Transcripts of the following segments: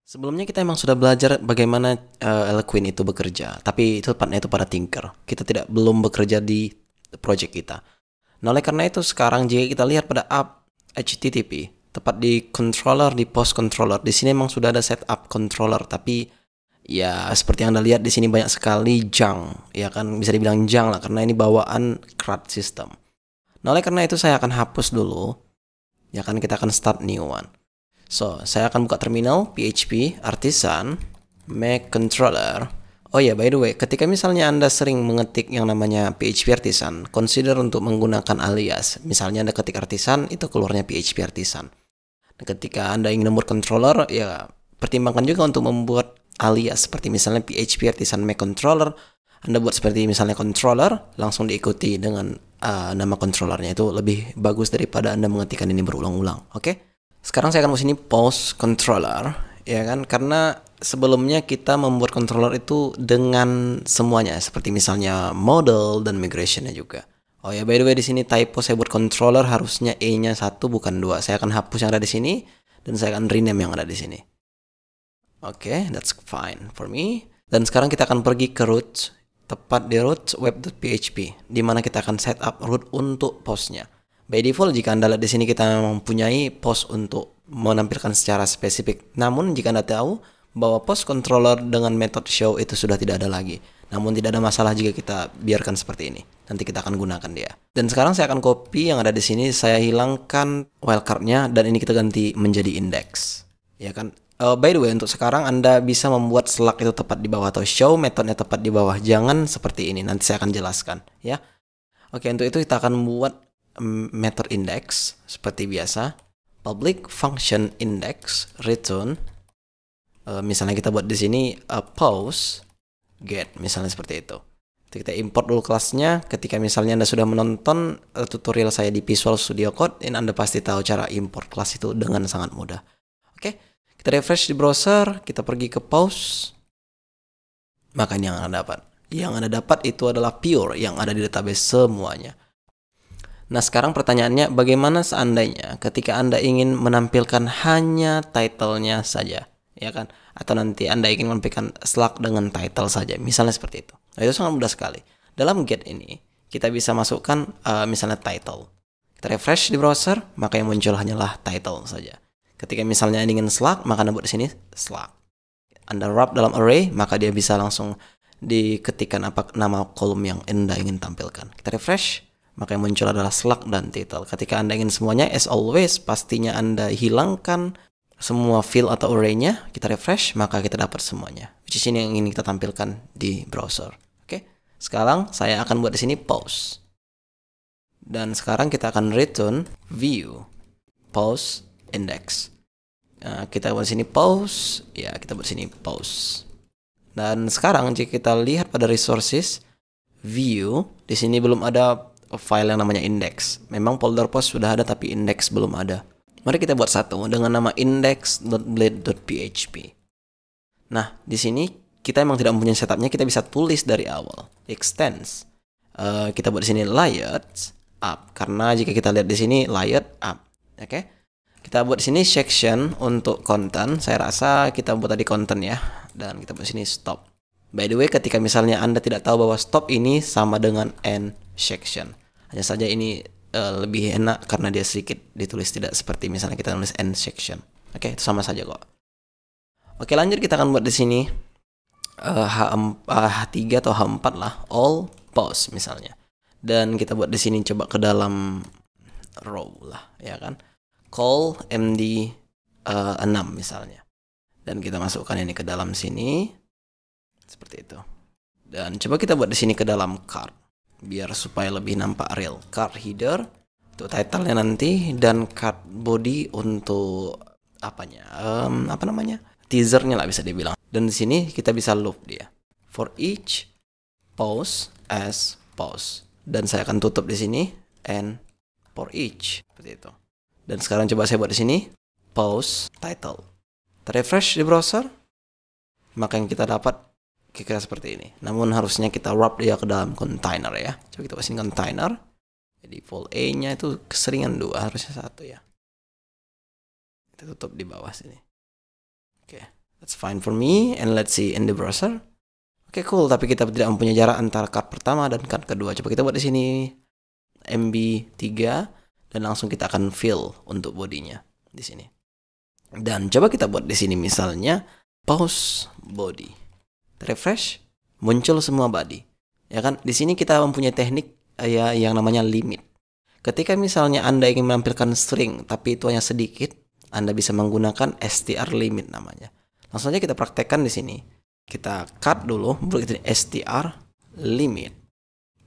Sebelumnya kita emang sudah belajar bagaimana Eloquent itu bekerja, tapi itu tepatnya itu pada Tinker. Kita belum bekerja di project kita. Nah, oleh karena itu sekarang jika kita lihat pada app HTTP, tepat di controller, di post controller, di sini emang sudah ada setup controller, tapi ya seperti yang Anda lihat di sini banyak sekali junk, ya kan bisa dibilang junk lah karena ini bawaan CRUD system. Nah, oleh karena itu saya akan hapus dulu, ya kan kita akan start new one. So, saya akan buka terminal PHP Artisan Make Controller. Oh ya, by the way, ketika misalnya Anda sering mengetik yang namanya PHP Artisan, consider untuk menggunakan alias. Misalnya Anda ketik Artisan, itu keluarnya PHP Artisan. Dan ketika Anda ingin membuat controller, ya pertimbangkan juga untuk membuat alias seperti misalnya PHP Artisan Make Controller. Anda buat seperti misalnya controller, langsung diikuti dengan nama controllernya. Itu lebih bagus daripada Anda mengetikkan ini berulang-ulang. Oke? Sekarang saya akan ke sini post controller, ya kan? Karena sebelumnya kita membuat controller itu dengan semuanya, seperti misalnya model dan migrationnya juga. Oh ya, by the way di sini typo saya buat controller harusnya E-nya 1 bukan 2. Saya akan hapus yang ada di sini dan saya akan rename yang ada di sini. Oke, that's fine for me. Dan sekarang kita akan pergi ke root, tepat di root web.php, di mana kita akan set up root untuk postnya. By default jika Anda lihat di sini kita mempunyai post untuk menampilkan secara spesifik. Namun jika Anda tahu bahwa post controller dengan metode show itu sudah tidak ada lagi. Namun tidak ada masalah jika kita biarkan seperti ini. Nanti kita akan gunakan dia. Dan sekarang saya akan copy yang ada di sini, saya hilangkan wildcard-nya dan ini kita ganti menjadi index. Ya kan? By the way, untuk sekarang Anda bisa membuat select itu tepat di bawah atau show metodenya tepat di bawah. Jangan seperti ini. Nanti saya akan jelaskan, ya. Oke, untuk itu kita akan buat method index seperti biasa, public function index return. Misalnya kita buat di sini post get, misalnya seperti itu. Kita import dulu kelasnya. Ketika misalnya Anda sudah menonton tutorial saya di Visual Studio Code, ini Anda pasti tahu cara import kelas itu dengan sangat mudah. Oke, kita refresh di browser, kita pergi ke post. Maka ini yang Anda dapat. Yang Anda dapat itu adalah pure yang ada di database semuanya. Nah, sekarang pertanyaannya, bagaimana seandainya ketika Anda ingin menampilkan hanya title-nya saja, ya kan? Atau nanti Anda ingin menampilkan slug dengan title saja, misalnya seperti itu. Nah, itu sangat mudah sekali. Dalam get ini, kita bisa masukkan misalnya title. Kita refresh di browser, maka yang muncul hanyalah title saja. Ketika misalnya Anda ingin slug, maka Anda buat di sini slug. Anda wrap dalam array, maka dia bisa langsung diketikkan apa nama kolom yang Anda ingin tampilkan. Kita refresh. Maka yang muncul adalah slug dan title. Ketika Anda ingin semuanya, as always, pastinya Anda hilangkan semua field atau array-nya. Kita refresh, maka kita dapat semuanya. Which is ini yang ingin kita tampilkan di browser. Oke. Sekarang saya akan buat di sini post. Dan sekarang kita akan return view post index. Nah, kita buat di sini post. Ya, kita buat di sini post. Dan sekarang jika kita lihat pada resources view, di sini belum ada file yang namanya index. Memang folder post sudah ada tapi index belum ada. Mari kita buat satu dengan nama index.blade.php. Nah, di sini kita emang tidak mempunyai setupnya, kita bisa tulis dari awal. Extends. Kita buat di sini layout up karena jika kita lihat di sini layout up. Oke. Kita buat di sini section untuk content. Saya rasa kita buat tadi content ya. Dan kita buat di sini stop. By the way, ketika misalnya Anda tidak tahu bahwa stop ini sama dengan end section, hanya saja ini lebih enak karena dia sedikit ditulis tidak seperti misalnya kita tulis end section. Oke, itu sama saja kok. Oke, lanjut kita akan buat di sini H3 atau H4 lah, all post misalnya. Dan kita buat di sini coba ke dalam row lah, ya kan? Call MD 6 misalnya. Dan kita masukkan ini ke dalam sini. Seperti itu. Dan coba kita buat di sini ke dalam card biar supaya lebih nampak real. Card header untuk title-nya nanti dan card body untuk apanya? Apa namanya? Teaser-nya lah bisa dibilang. Dan di sini kita bisa loop dia. For each post as post. Dan saya akan tutup di sini and for each seperti itu. Dan sekarang coba saya buat di sini post title. Refresh di browser. Maka yang kita dapat kira-kira seperti ini. Namun harusnya kita wrap dia ke dalam container ya. Coba kita pasin container. Jadi default A-nya itu keseringan 2, harusnya 1 ya. Kita tutup di bawah sini. Oke. That's fine for me. And let's see in the browser. Oke, cool. Tapi kita tidak mempunyai jarak antara card pertama dan card kedua. Coba kita buat di sini MB3 dan langsung kita akan fill untuk bodinya di sini. Dan coba kita buat di sini misalnya pause body. Refresh, muncul semua body. Ya kan? Di sini kita mempunyai teknik ya yang namanya limit. Ketika misalnya Anda ingin menampilkan string tapi itu hanya sedikit, Anda bisa menggunakan str limit namanya. Langsung aja kita praktekkan di sini. Kita cut dulu, berarti str limit.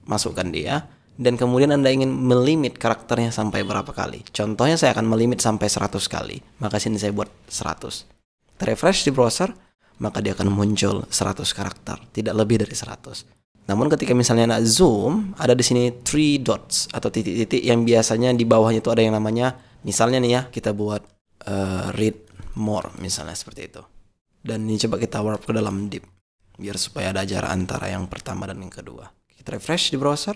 Masukkan dia dan kemudian Anda ingin melimit karakternya sampai berapa kali. Contohnya saya akan melimit sampai 100 kali. Maka sini saya buat 100. Refresh di browser, maka dia akan muncul 100 karakter, tidak lebih dari 100. Namun ketika misalnya Anda zoom, ada di sini 3 dots atau titik-titik yang biasanya di bawahnya itu ada yang namanya, misalnya nih ya, kita buat read more misalnya seperti itu. Dan ini coba kita warp ke dalam div biar supaya ada jarak antara yang pertama dan yang kedua. Kita refresh di browser,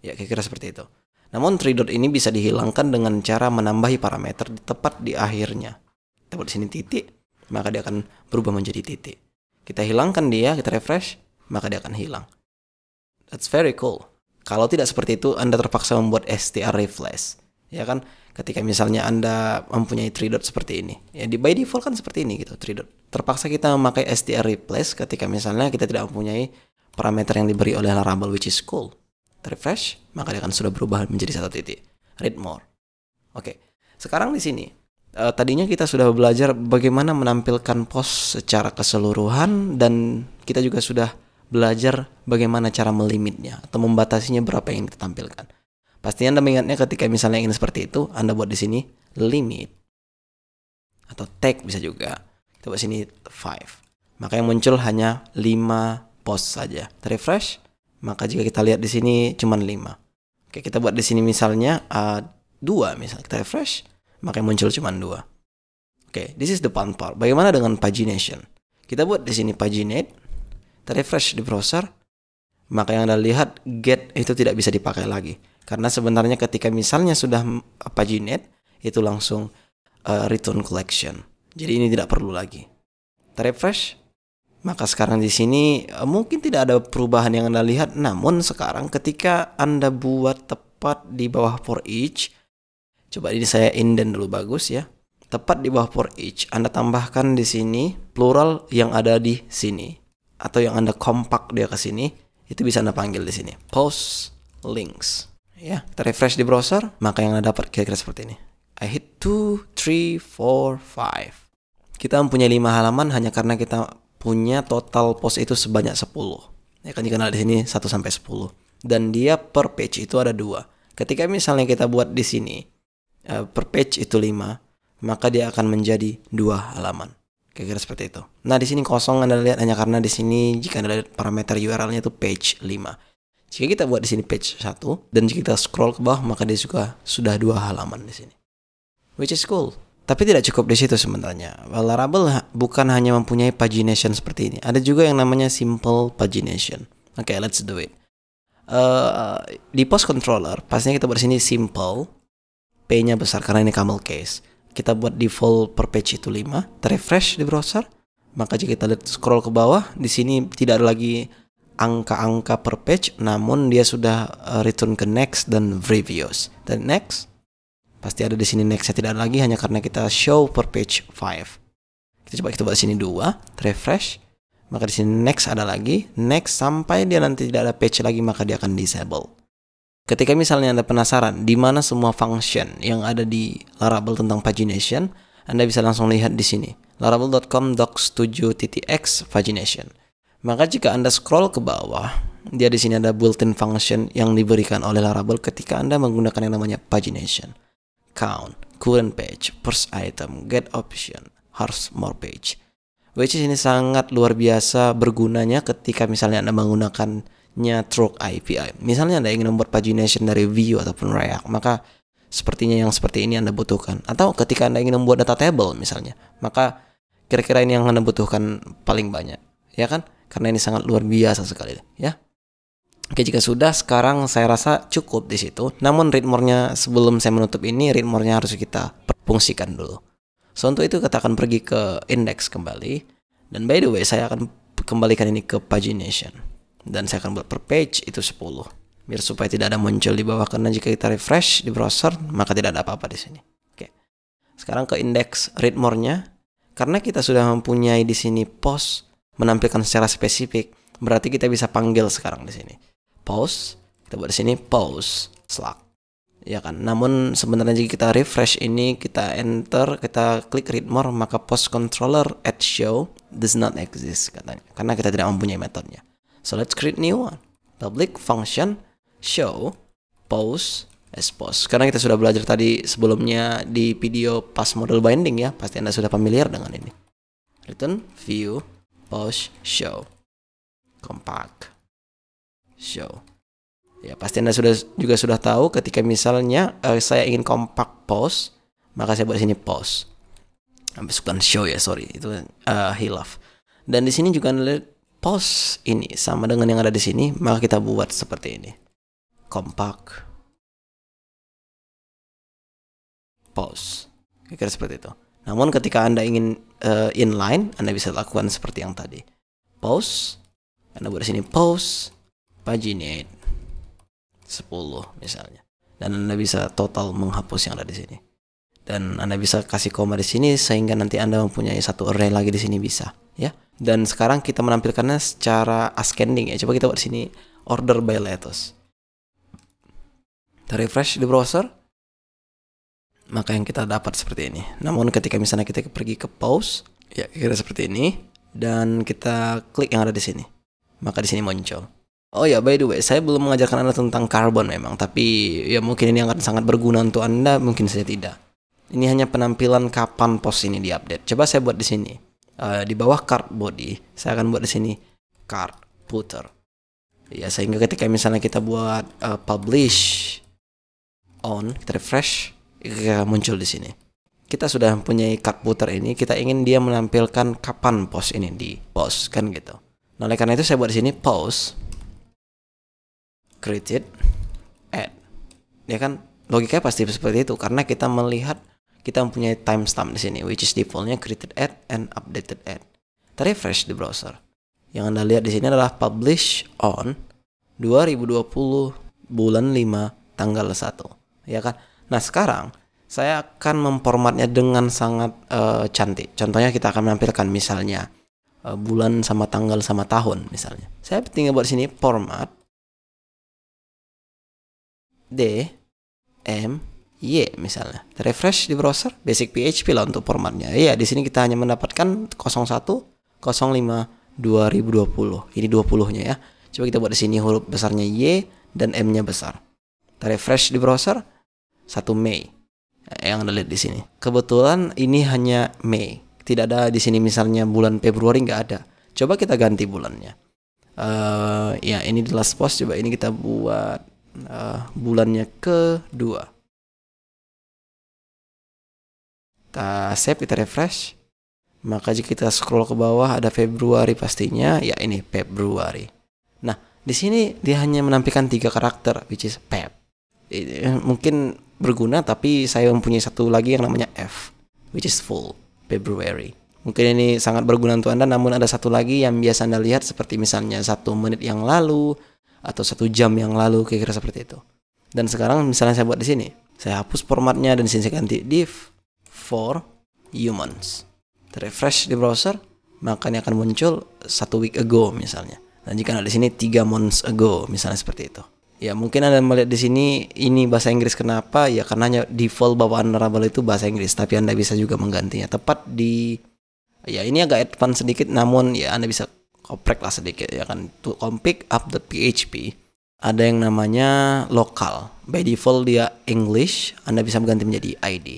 ya kira-kira seperti itu. Namun 3 dot ini bisa dihilangkan dengan cara menambahi parameter tepat di akhirnya. Kita buat di sini titik, maka dia akan berubah menjadi titik. Kita hilangkan dia, kita refresh, maka dia akan hilang. That's very cool. Kalau tidak seperti itu, Anda terpaksa membuat str replace. Ya kan? Ketika misalnya Anda mempunyai 3 dot seperti ini. Ya by default kan seperti ini gitu, 3 dot. Terpaksa kita memakai str replace ketika misalnya kita tidak mempunyai parameter yang diberi oleh Laravel which is cool. Refresh, maka dia akan sudah berubah menjadi 1 titik. Read more. Oke. Sekarang di sini tadinya kita sudah belajar bagaimana menampilkan post secara keseluruhan dan kita juga sudah belajar bagaimana cara melimitnya atau membatasinya berapa yang kita tampilkan. Pasti Anda mengingatnya ketika misalnya ingin seperti itu, Anda buat di sini limit atau tag bisa juga. Kita buat sini 5. Maka yang muncul hanya 5 post saja. Refresh, maka jika kita lihat di sini cuma 5. Oke, kita buat di sini misalnya 2 misalnya. Kita refresh, maka yang muncul cuma 2. Oke, this is the fun part. Bagaimana dengan pagination? Kita buat di sini paginate. Kita refresh di browser, maka yang Anda lihat get itu tidak bisa dipakai lagi. Karena sebenarnya ketika misalnya sudah paginate, itu langsung return collection. Jadi ini tidak perlu lagi. Kita refresh, maka sekarang di sini mungkin tidak ada perubahan yang Anda lihat. Namun sekarang ketika Anda buat tepat di bawah for each, coba ini saya indent dulu bagus ya. Tepat di bawah for each, Anda tambahkan di sini plural yang ada di sini. Atau yang Anda kompak dia ke sini, itu bisa Anda panggil di sini. Post links. Ya, kita refresh di browser, maka yang Anda dapat kira-kira seperti ini. I hit 2, 3, 4, 5. Kita mempunyai 5 halaman hanya karena kita punya total post itu sebanyak 10. Ya kan dikenal di sini 1 sampai 10. Dan dia per page itu ada 2. Ketika misalnya kita buat di sini per page itu 5, maka dia akan menjadi 2 halaman. Kira-kira seperti itu. Nah, di sini kosong Anda lihat hanya karena di sini jika Anda lihat parameter URL-nya itu page 5. Jika kita buat di sini page 1 dan jika kita scroll ke bawah, maka dia juga sudah 2 halaman di sini. Which is cool. Tapi tidak cukup di situ sebenarnya. Laravel bukan hanya mempunyai pagination seperti ini. Ada juga yang namanya simple pagination. Oke, let's do it. Di post controller, pastinya kita buat di sini simple. P-nya besar karena ini camel case. Kita buat default per page itu 5. Refresh di browser. Maka jika kita lihat scroll ke bawah, di sini tidak ada lagi angka-angka per page, namun dia sudah return ke next dan previous. Dan next, pasti ada di sini next-nya tidak ada lagi hanya karena kita show per page 5. Kita buat di sini 2, refresh. Maka di sini next ada lagi, next sampai dia nanti tidak ada page lagi maka dia akan disable. Ketika misalnya Anda penasaran di mana semua function yang ada di Laravel tentang pagination, Anda bisa langsung lihat di sini. Laravel.com docs7.x pagination. Maka jika Anda scroll ke bawah, dia di sini ada built-in function yang diberikan oleh Laravel ketika Anda menggunakan yang namanya pagination. Count, current page, first item, get option, harus more page. Which is ini sangat luar biasa bergunanya ketika misalnya Anda menggunakannya through API. Misalnya Anda ingin membuat pagination dari Vue ataupun React, maka sepertinya yang seperti ini Anda butuhkan. Atau ketika Anda ingin membuat data table misalnya, maka kira-kira ini yang Anda butuhkan paling banyak, ya kan? Karena ini sangat luar biasa sekali, ya. Oke, jika sudah, sekarang saya rasa cukup di situ. Namun read more-nya sebelum saya menutup ini, read more-nya harus kita fungsikan dulu. So, untuk itu kita akan pergi ke index kembali. Dan by the way, saya akan kembalikan ini ke pagination. Dan saya akan buat per page itu 10. Biar supaya tidak ada muncul di bawah, karena jika kita refresh di browser, maka tidak ada apa-apa di sini. Oke. Sekarang ke index read more-nya. Karena kita sudah mempunyai di sini post menampilkan secara spesifik, berarti kita bisa panggil sekarang di sini. Post, kita buat di sini post Slack. Ya kan? Namun sebenarnya jika kita refresh ini, kita enter, kita klik read more, maka post controller at show does not exist katanya. Karena kita tidak mempunyai metodenya. So let's create new one. Public function show post as post. Karena kita sudah belajar tadi sebelumnya di video pas model binding ya, pasti Anda sudah familiar dengan ini. Return view post show compact show. Ya pasti Anda juga sudah tahu ketika misalnya saya ingin compact post, maka saya buat sini post. Bukan show ya, sorry, itu hilaf. Dan di sini juga Anda lihat post ini sama dengan yang ada di sini, maka kita buat seperti ini. Compact post. Kira-kira seperti itu. Namun ketika Anda ingin inline, Anda bisa lakukan seperti yang tadi. Post, Anda buat di sini post paginate 10 misalnya. Dan Anda bisa total menghapus yang ada di sini. Dan Anda bisa kasih koma di sini sehingga nanti Anda mempunyai satu array lagi di sini bisa, ya. Dan sekarang kita menampilkannya secara ascending ya. Coba kita buat di sini order by letters. Kita refresh di browser, maka yang kita dapat seperti ini. Namun ketika misalnya kita pergi ke pause, ya kira seperti ini, dan kita klik yang ada di sini, maka di sini muncul. Oh ya, by the way, saya belum mengajarkan Anda tentang carbon memang, tapi ya mungkin ini akan sangat berguna untuk Anda, mungkin saya tidak. Ini hanya penampilan kapan post ini diupdate. Coba saya buat di sini. Di bawah card body, saya akan buat di sini card footer. Ya, sehingga ketika misalnya kita buat publish on, kita refresh, muncul di sini. Kita sudah mempunyai card footer ini, kita ingin dia menampilkan kapan post ini di post kan gitu. Nah, oleh karena itu saya buat di sini post created add. Ya kan, logikanya pasti seperti itu karena kita melihat kita mempunyai timestamp di sini, which is defaultnya created add and updated add. Kita refresh di browser. Yang Anda lihat di sini adalah publish on 2020 bulan 5 tanggal 1. Ya kan? Nah, sekarang saya akan memformatnya dengan sangat cantik. Contohnya kita akan menampilkan misalnya bulan sama tanggal sama tahun misalnya. Saya tinggal buat sini format D M Y misalnya. Kita refresh di browser, basic PHP lah untuk formatnya. Iya, di sini kita hanya mendapatkan 01 05 2020. Ini 20-nya ya. Coba kita buat di sini huruf besarnya Y dan M-nya besar. Kita refresh di browser 1 Mei. Yang Anda lihat di sini. Kebetulan ini hanya Mei. Tidak ada di sini misalnya bulan Februari, nggak ada. Coba kita ganti bulannya. Ya, ini the last post. Coba ini kita buat bulannya kedua. Kita save, kita refresh. Maka jika kita scroll ke bawah ada Februari pastinya. Ya, ini Februari. Nah, di sini dia hanya menampilkan 3 karakter, which is Feb. Mungkin berguna, tapi saya mempunyai satu lagi yang namanya F, which is full February. Mungkin ini sangat berguna untuk Anda, namun ada satu lagi yang biasa Anda lihat seperti misalnya 1 menit yang lalu atau 1 jam yang lalu, kira-kira seperti itu. Dan sekarang misalnya saya buat di sini, saya hapus formatnya dan di sini saya ganti div for humans. Refresh di browser, maka ini akan muncul 1 week ago misalnya. Dan jika ada di sini 3 months ago misalnya seperti itu. Ya, mungkin Anda melihat di sini ini bahasa Inggris, kenapa? Ya karena default bawaan Laravel itu bahasa Inggris, tapi Anda bisa juga menggantinya tepat di, ya ini agak advance sedikit, namun ya Anda bisa oprek lah sedikit ya kan. To config up.php ada yang namanya lokal. By default dia English, Anda bisa mengganti menjadi ID.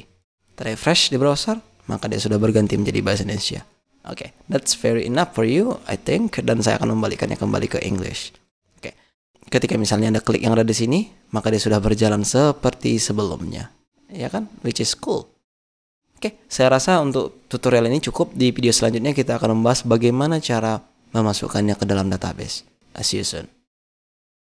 Refresh di browser, maka dia sudah berganti menjadi bahasa Indonesia. Oke, that's very enough for you, I think. Dan saya akan membalikannya kembali ke English. Oke, ketika misalnya Anda klik yang ada di sini, maka dia sudah berjalan seperti sebelumnya, ya kan? Which is cool. Oke, saya rasa untuk tutorial ini cukup. Di video selanjutnya kita akan membahas bagaimana cara memasukkannya ke dalam database. See you soon.